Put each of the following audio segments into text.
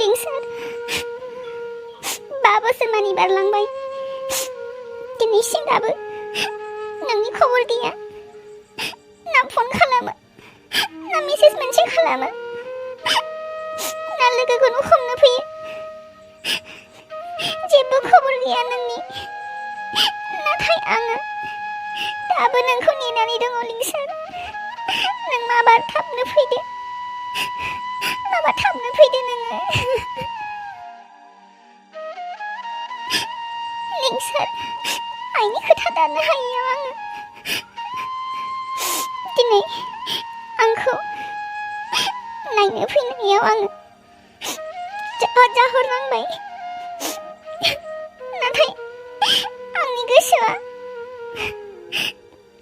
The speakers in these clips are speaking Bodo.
लिंसार 5 बोसोरमानि बारलांबाय दिनैसिम दाबो नोंनि खबर गैया ना फन खालामो ना मेसेज मोनसे खालामो ना लोगोखौनो हमनो फैयो जेबो खबर गैया नोंनि नाथाय आङो दाबो नोंखौ नेनानै दङ लिंसार नों माबा थाबनो फैदो नोङो लिंसार आइनि खोथा दाननो हायैयाव आङो दिनै आंखौ नायनो फैनायाव आङो जाहरनांबाय नाथाय आंनि गोसोआ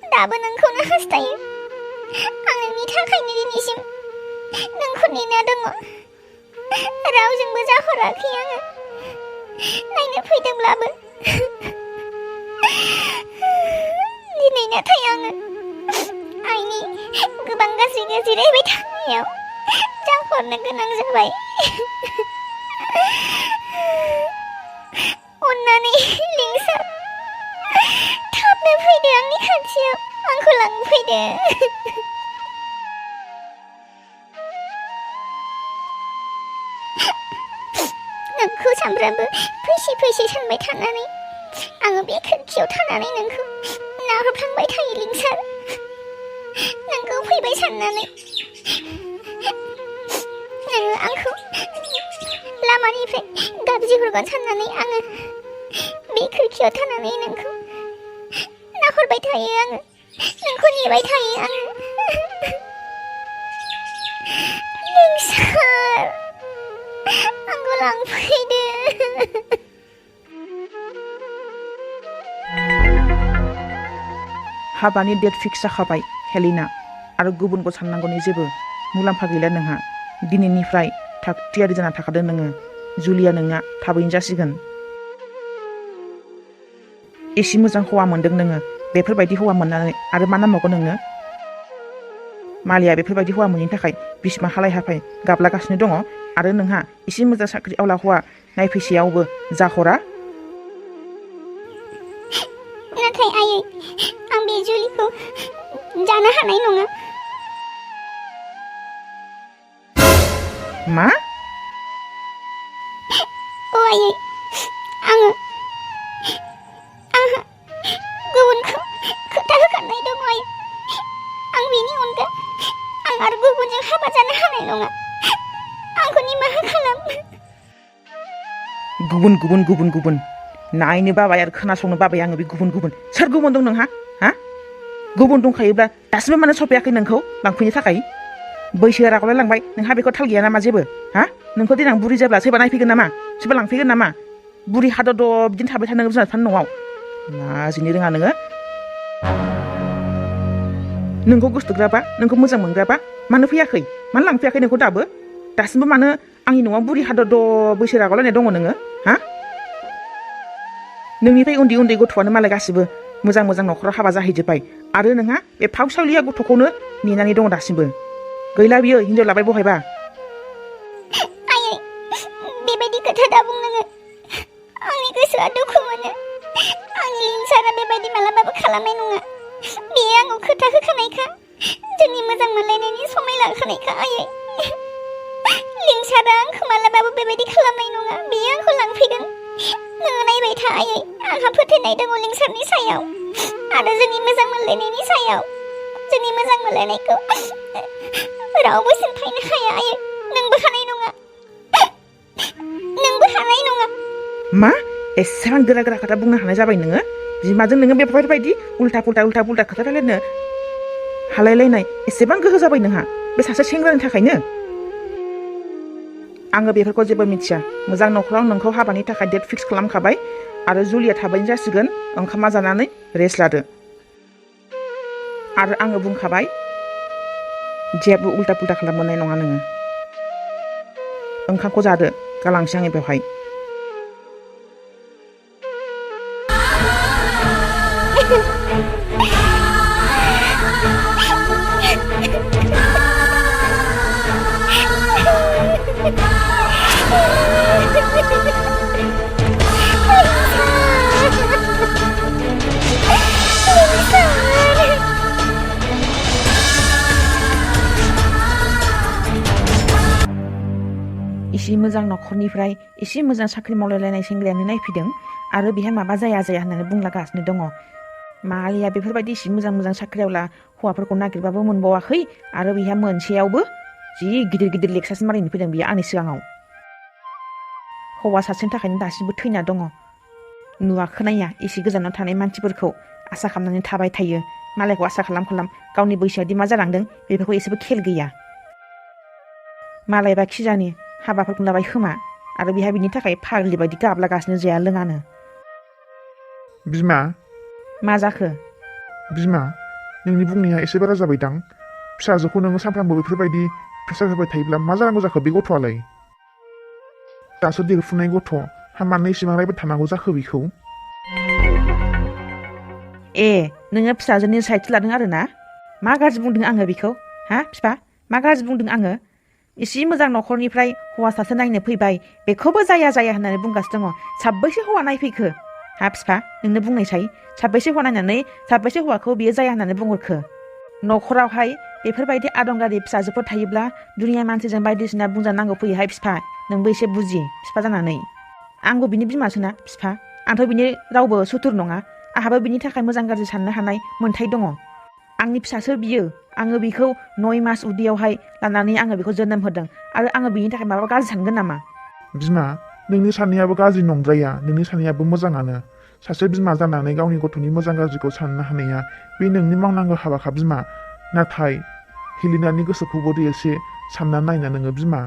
दाबो नोंखौनो हास्थायो आं नोंनि थाखायनो दिनैसिम नोंखौ नेना दङ रावजोंबो जाहराखै आङो नायनो फैदोंब्लाबो दिनै नाथाय आङो आइनि गोबां गाज्रि रायबाय थानायाव जाहरनो गोनां जाबाय अन्नानै लिंसार थाबनो फैदो आंनि खाथियाव आंखौ लांफैदो नोंखौ सानफ्रामबो फैसै सानबाय थानानै आङो बे खोरखियाव थानानै नोंखौ नाहरफ्लांबाय थायो लिंसार नोंखौ फैबाय साननानै नोङो आंखौ लामानिफ्राय गाबज्रिहरगोन साननानै आङो बे खोरखियाव थानानै नोंखौ नाहरबाय थायो आङो नोंखौ नेबाय थायो आङो लिंसार आंखौ लांफैदो हाबानि डेट फिक्स जाखाबाय हेलिना आरो गुबुनखौ साननांगौनि जेबो मुलाम्फा गैला नोंहा दिनैनिफ्राय थाग थियारि जाना थाखादों नोङो जुलिया नोंना थाबैनो जासिगोन एसे मोजां हौवा मोनदों नोङो बेफोरबायदि हौवा मोननानै आरो मा नांबावगौ नोंनो मालिया बेफोरबायदि हौवा मोनैनि थाखाय बिसिमा हालाय हाफाय गाबलागासिनो दङ आरो नोंहा एसे मोजां साख्रि आवला हौवा नायफैसेयावबो जाहरा नाथाय आयै आं बे जुलिखौ जानो हानाय नङा मा अ आयै आंहा गुबुनखौ खोथा होखानाय दङ आयै आं बेनि अनगा आं आरो गुबुनजों हाबा जानो हानाय नङा आंखौ निमाहा खालाम गुबुन नायनो बाबाय आरो खोनासंनो बाबाय आङो बे गुबुन सोर गुबुन दं नोंहा हा गुबुन दंखायोब्ला दासिमबो मानो सफैयाखै नोंखौ लांफैनो थाखाय बैसोआ रागलाय लांबाय नोंहा बेखौ थाल गैया नामा जेबो हा नोंखौ देनां बुरि जाब्ला सोरबा नायफैगोन नामा सोरबा लांफैगोन नामा बुरि हादद बिदिनो थाबाय थानो बिमा बिफानि न'आव लाजिनो रोङा नोंखौ गोसोथोग्राबा नोंखौ मोजां मोनग्राबा मानो फैयाखै मानो लांफैयाखै नोंखौ दासिमबो मानो आंनि न'आव बुरि हादद बैसो रागलायनाय दङ नोङो हा नोंनिफ्राय उन्दै गथ'आनो मालाय गासिबो मोजां न'खराव हाबा जाहैजोब्बाय आरो नोंहा बे फावसावलिया गथ'खौनो नेनानै दङ दासिमबो गैला बियो हिनजाव लाबाय बहायबा आयै बेबायदि खोथा दा बुं नोङो आंनि गोसोआ दुखु मोनो आंनि लिंसारा बेबायदि मालाबाबो खालामनाय नङा बेयो आंखौ खोथा होखानायखा जोंनि मोजां मोनलायनायनि समाय लाखानायखा आयै लिंसारा आंखौ मालाबाबो बेबायदि खालामनाय नङा बेयो आंखौ लांफैगोन नोङो नायबाय था आयै आंहा फोथायनाय दङ लिंसारनि सायाव आरो जोंनि मोजां मोनलायनायनि सायाव जोंनि मोजां मोनलायनायखौ रावबो सिनफायनो हाया आयै नोंबो हानाय नङा मा एसेबां गोरा खोथा बुंनो हानाय जाबाय नोङो बिमाजों नोङो बेफोरबायदि उल्था पुल्टा खोथा रायलायनो हालायलायनाय एसेबां गोहो जाबाय नोंहा बे सासे सेंग्रानि थाखायनो आङो बेफोरखौ जेबो मिथिया मोजां न'खराव नोंखौ हाबानि थाखाय डेट फिक्स खालामखाबाय आरो जुलिया थाबैनो जासिगोन ओंखामा जानानै रेस्ट लादो आरो आङो बुंखाबाय जेबो उल्टा पुल्टा खालामनाय नङा नोङो ओंखामखौ जादो गालांसै आङो बेवहाय इसे मोजां न'खरनिफ्राय इसे मोजां साख्रि मावलायलायनाय सेंग्रायानो नायफैदों आरो बेहा माबा जाया होननानै बुंलागासिनो दङ मालिया बेफोरबायदि इसे मोजां साख्रियावला हौवाफोरखौ नागिरबाबो मोनबावाखै आरो बेहा मोनसेयावबो जि गिदिर लेक्सारसो मारिनो फैदों बियो आंनि सिगाङाव हौवा सासेनि थाखायनो दासिमबो थैना दङ नुवा खोनाया एसे गोजानाव थानाय मानसिफोरखौ आसा खालामनानै थाबाय थायो मालायखौ आसा खालाम गावनि बैसोआदि मा जालांदों बेफोरखौ एसेबो खेल गैया मालायबा खिजानि हाबाफोरखौ लाबाय खोमा आरो बेहा बिनि थाखाय फाग्लि बायदि गाबलागासिनो जाया लोङानो बिमा मा जाखो बिमा नोंनि बुंनाया एसे बारा जाबायदां फिसाजोखौ नोङो सानफ्रामबो बेफोरबायदि प्रेसार होबाय थायोब्ला मा जानांगौ जाखो बे गथ'आलाय दासो देरफुनाय गथ' मानो इसेबां रायबाय थानांगौ जाखो बेखौ नोङो फिसाजोनि साइड लादों आरो ना मा गाज्रि बुंदों आङो बेखौ बिफा मा गाज्रि बुंदों आङो एसे मोजां न'खरनिफ्राय हौवा सासे नायनो फैबाय बेखौबो जाया होननानै बुंगासिनो दङ साबैसे हौवा नायफैखो बिफा नोंनो बुंनायसाय साबैसे हौवा नायनानै साबैसे हौवाखौ बियो जाया होननानै बुंहरखो न'खरावहाय बेफोरबायदि आदंगारि फिसाजोफोर थायोब्ला दुनिया मानसिजों बायदिसिना बुंजानांगौ फैयोहाय बिफा नोंबो एसे बुजि बिफा जानानै आंबो बिनि बिमासोना बिफा आंथ' बिनि रावबो सुथुर नङा आंहाबो बिनि थाखाय मोजां गाज्रि साननो हानाय मोन्थाय दङ आंनि फिसासो बियो आङो बिखौ 9 मास उदैयावहाय लानानै आङो बेखौ जोनोम होदों आरो आङो बिनि थाखाय माबा गाज्रि सानगोन नामा बिमा नोंनि साननायाबो गाज्रि नंद्राया नोंनि साननायाबो मोजाङानो सासे बिमा जानानै गावनि गथ'नि मोजां गाज्रिखौ साननो हानाया बे नोंनि मावनांगौ हाबाखा बिमा नाथाय हेलिनानि गोसोखौबो एसे सानना नायना नोङो बिमा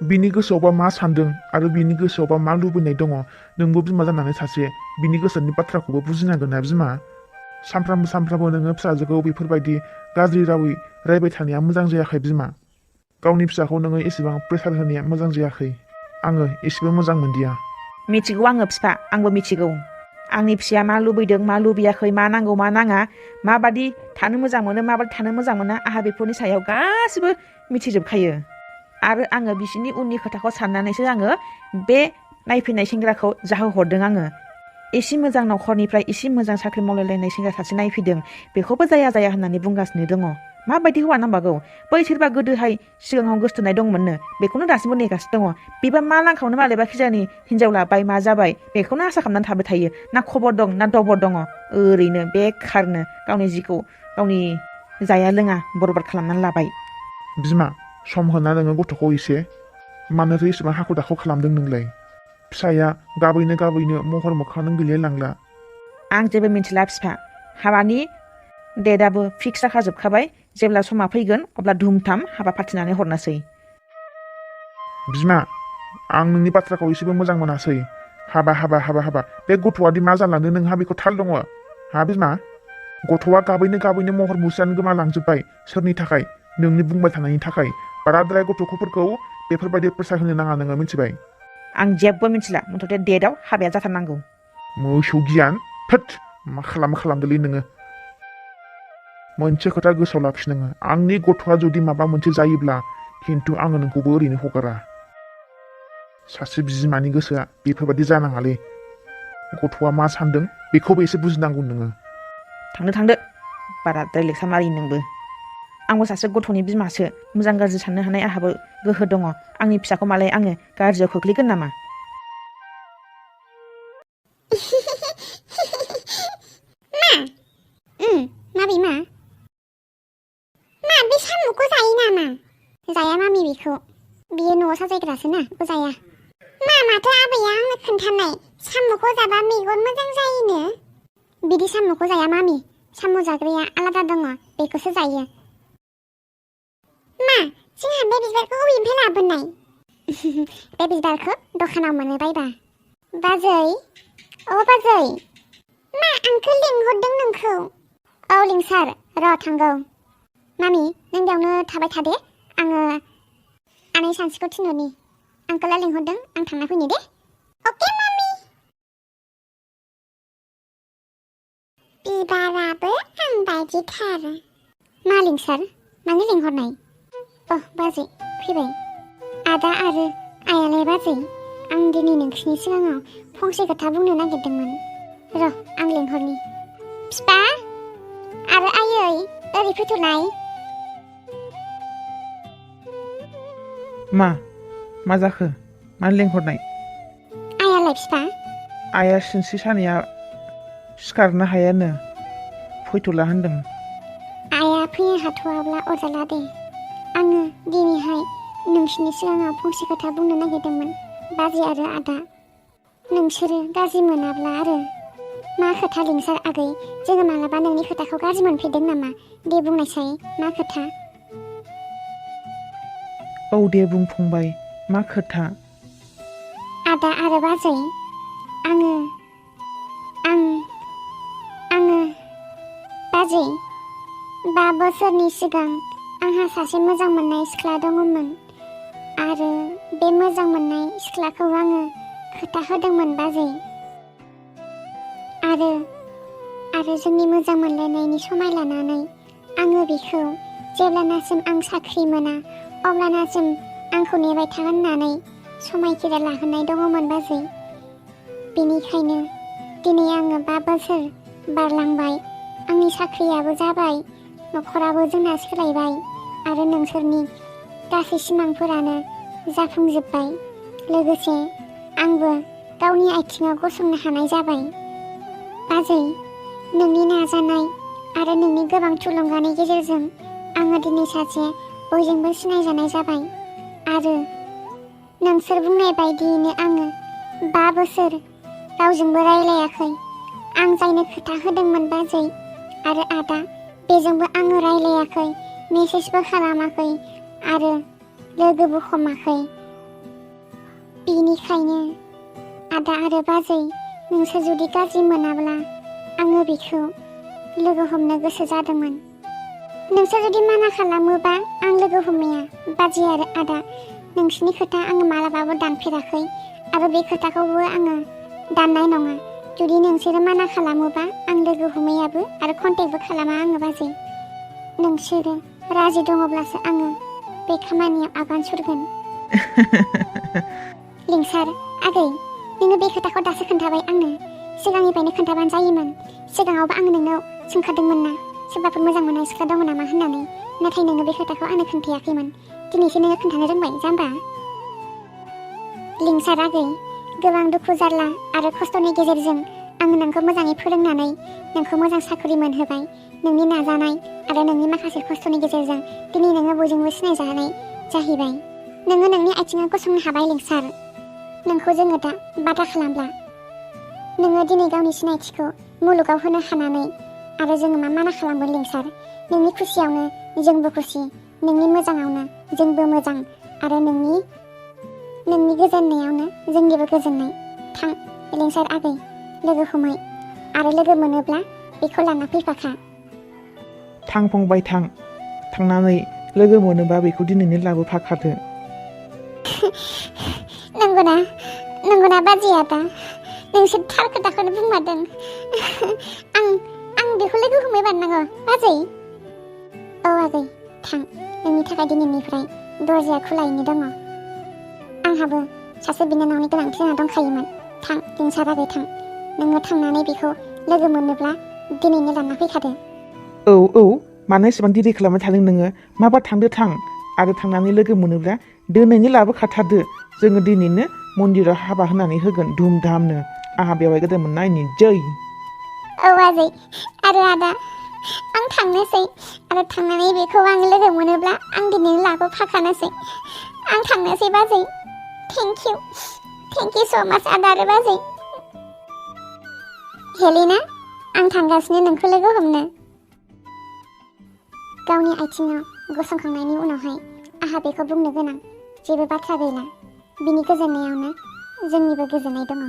बिनि गोसोआवबा मा सानदों आरो बिनि गोसोआवबा मा लुबैनाय दङ नोंबो बिमा जानानै सासे बिनि गोसोनि बाथ्राखौबो बुजिनांगोन ना बिमा सानफ्रामबो नोङो फिसाजोखौ बेफोरबायदि गाज्रि रावै रायबाय थानाया मोजां जायाखै बिमा गावनि फिसाखौ नोङो एसेबां प्रेसार होनाया मोजां जायाखै आङो एसेबो मोजां मोनदिया मिथिगौ आङो बिफा आंबो मिथिगौ आंनि फिसाया मा लुबैदों मा लुबैयाखै मा नांगौ मा नाङा माबादि थानो मोजां मोनो माबादि थानो मोजां मोना आंहा बेफोरनि सायाव गासिबो मिथिजोबखायो आरो आङो बिसोरनि उननि खोथाखौ साननानैसो आङो बे नायफैनाय सेंग्राखौ जाहोहरदों आङो एसे मोजां न'खरनिफ्राय एसे मोजां साख्रि मावलायलायनाय सेंग्रा सासे नायफैदों बेखौबो जाया होननानै बुंगासिनो दङ माबायदि हौवा नांबागौ बै सोरबा गोदोहाय सिगाङाव गोसथोनाय दंमोननो बेखौनो दासिमबो नेगासिनो दङ बेबा मा लांखावनो मालायबा खिजानि हिनजाव लाबाय मा जाबाय बेखौनो आसा खालामनानै थाबाय थायो ना खबर दं ना दबर दङ ओरैनो बेखारनो गावनि जिखौ गावनि जाया लोङा बरबाद खालामनानै लाबाय बिमा सम होना नोङो गथ'खौ एसे मानोथो इसेबां हाखु दाखु खालामदों नोंलाय फिसाया गाबैनो महर मोखाङानो गैलायलांला आं जेबो मिथिला बिफा हाबानि डेटआबो फिक्स जाखाजोबखाबाय जेब्ला समा फैगोन अब्ला धुमधाम हाबा फाथिनानै हरनोसै बिमा आं नोंनि बाथ्राखौ एसेबो मोजां मोनासै हाबा बे गथ'आदि मा जालांदों नोंहा बेखौ थाल दङ बिमा गथ'आ गाबैनो महर मुस्रियानो गोमालांजोब्बाय सोरनि थाखाय नोंनि बुंबाय थानायनि थाखाय बाराद्राय गथ'फोरखौ बेफोरबायदि प्रेसार होनो नाङा नोङो मिथिबाय आं जेबो मिथिला मथथे डेटआव हाबाया जाथारनांगौ मोसौ गियान मा खालामदोलै नोङो मोनसे खोथा गोसोआव लाखि नोङो आंनि गथ'आ जुदि माबा मोनसे जायोब्ला खिन्थु आङो नोंखौबो ओरैनो हगारा सासे बिमानि गोसोआ बेफोरबायदि जानाङालै गथ'आ मा सानदों बेखौबो एसे बुजिनांगौ नोङो थांदो बाराद्राय लेखा मारि नोंबो आंबो सासे गथ'नि बिमासो मोजां गाज्रि साननो हानाय आंहाबो गोहो दङ आंनि फिसाखौ मालाय आङो गाज्रियाव खोख्लैगोन नामा माबि मा बे साम'खौ जायो नामा जाया मामि बेखौ बियो न'आव साजायग्रासो ना जाया माथो आबैया आंनो खोन्थानाय साम'खौ जाबा मेगन मोजां जायोनो बिदि साम'खौ जाया मामि साम' जाग्राया आलादा दङ बेखौसो जायो जोंहा बे बिबारखौ बबेनिफ्राय लाबोनाय बे बिबारखौ दखानाव मोनो बायबा बाजै आंखौ लिंहरदों नोंखौ औ लिंसार र' थांगौ मामि नों बेयावनो थाबाय थादे आङो आनै सानसेखौ थिनहरनि आंखौला लिंहरदों आं थांना फैनि दे अके मामि बिबाराबो आं बायदिथार मा लिंसार मानो लिंहरनाय बाजै फैबाय आदा आरो आयालाय बाजै आं दिनै नोंसिनि सिगाङाव फंसे खोथा बुंनो नागिरदोंमोन र' आं लिंहरनि फिफा आरो आयै ओरै फैथ'लाय मा मा जाखो मानो लेंहरनाय आयालाय बिफा आइया सिनस्रि सानाया सिखारनो हायानो फैथ'ला होनदों आया फैनो हाथ'वाब्ला अरजाला दे आङो दिनैहाय नोंसिनि सिगाङाव फंसे खोथा बुंनो नागिरदोंमोन बाजै आरो आदा नोंसोरो गाज्रि मोनाब्ला आरो मा खोथा लिंसार आगै जोङो मालाबा नोंनि खोथाखौ गाज्रि मोनफेरदों नामा दे बुंनायसाय मा खोथा औ दे बुं फंबाय मा खोथा आदा आरो बाजै आङो बाजै 5 बोसोरनि सिगां आंहा सासे मोजां मोननाय सिख्ला दङमोन आरो बे मोजां मोननाय सिख्लाखौ आङो खोथा होदोंमोन बाजै आरो जोंनि मोजां मोनलायनायनि समाय लानानै आङो बिखौ जेब्लानासिम आं साख्रि मोना अब्लानासिम आंखौ नेबाय था होननानै समायखिरा लाहोनाय दङमोन बाजै बेनिखायनो दिनै आङो 5 बोसोर बारलांबाय आंनि साख्रियाबो जाबाय न'खराबो जोंना सोलायबाय आरो नोंसोरनि गासै सिमांफोरानो जाफुंजोब्बाय लोगोसे आंबो गावनि आथिङाव गसंनो हानाय जाबाय बाजै नोंनि नाजानाय आरो नोंनि गोबां थुलुंगानि गेजेरजों आङो दिनै सासे बयजोंबो सिनायजानाय जाबाय आरो नोंसोर बुंनाय बायदियैनो आङो 5 बोसोर रावजोंबो रायलायाखै आं जायनो खोथा होदोंमोन बाजै आरो आदा बेजोंबो आङो रायलायाखै मेसेजबो खालामाखै आरो लोगोबो हमाखै बेनिखायनो आदा आरो बाजै नोंसोर जुदि गाज्रि मोनाब्ला आङो बिखौ लोगो हमनो गोसो जादोंमोन नोंसोर जुदि माना खालामोबा आं लोगो हमैया बाजै आरो आदा नोंसिनि खोथा आङो मालाबाबो दानफेराखै आरो बे खोथाखौबो आङो दाननाय नङा जुदि नोंसोरो माना खालामोबा आं लोगो हमैयाबो आरो कन्टेक्टबो खालामा आङो बाजै नोंसोरो राजि दङब्लासो आङो बे खामानियाव आगान सुरगोन लिंसार आगै नोङो बे खोथाखौ दासो खोन्थाबाय आंनो सिगांनिफ्रायनो खोन्थाबानो जायोमोन सिगाङावबो आङो नोंनाव सोंखादोंमोन ना सोरबाफोर मोजां मोननाय सिख्ला दङ नामा होननानै नाथाय नोङो बे खोथाखौ आंनो खोन्थायाखैमोन दिनैसो नोङो खोन्थानो रोंबाय जाम्बा लिंसार आगै गोबां दुखु जारला आरो खस्थ'नि गेजेरजों आङो नोंखौ मोजाङै फोरोंनानै नोंखौ मोजां साख्रि मोनहोबाय नोंनि नाजानाय आरो नोंनि माखासे खस्थ'नि गेजेरजों दिनै नोङो बयजोंबो सिनायजानाय जाहैबाय नोङो नोंनि आथिङाव गसंनो हाबाय लिंसार नोंखौ जोङो दा बादा खालामला नोङो दिनै गावनि सिनायथिखौ मुलुगाव होनो हानानै आरो जोङो मा माना खालामगोन लिंसार नोंनि खुसियावनो जोंबो खुसि नोंनि मोजाङावनो जोंबो मोजां आरो नोंनि गोजोननायावनो जोंनिबो गोजोननाय थां लिंसार आगै लोगो हमै आरो लोगो मोनोब्ला बेखौ लाना फैफाखा थां फंबाय थां थांनानै लोगो मोनोबा बेखौ दिनैनो लाबोफाखादो नंगौना बाजै आदा नोंसोर थार खोथाखौनो बुंमारदों आं बेखौ लोगो हमैबानो नांगौ बाजै औ आगै थां नोंनि थाखाय दिनैनिफ्राय दरजाया खुलायैनो दङ आंहाबो सासे बिनानावनि गोनांथि जाना दंखायोमोन थां लिंसार आगै थां नोङो थांनानै बेखौ लोगो मोनोब्ला दिनैनो लाना फैखादो औ मानो एसेबां दिरि खालामबाय थादों नोङो माबा थांदो थां आरो थांनानै लोगो मोनोब्ला दिनैनो लाबोखाथारदो जोङो दिनैनो मन्दिराव हाबा होनानै होगोन धुम धामनो आंहा बेवहाय गोदान मोननायनि जै औ बाजै आरो आदा आं थांनोसै आरो थांनानै बेखौ आं लोगो मोनोब्ला आं दिनैनो लाबोफाखानोसै आं थांनोसै बाजै थेंक इउ स' माच आदा आरो बाजै हेलिना आं थांगासिनो नोंखौ लोगो हमनो गावनि आथिङाव गसंखांनायनि उनावहाय आंहा बेखौ बुंनो गोनां जेबो बाथ्रा गैला बिनि गोजोननायावनो जोंनिबो गोजोननाय दङ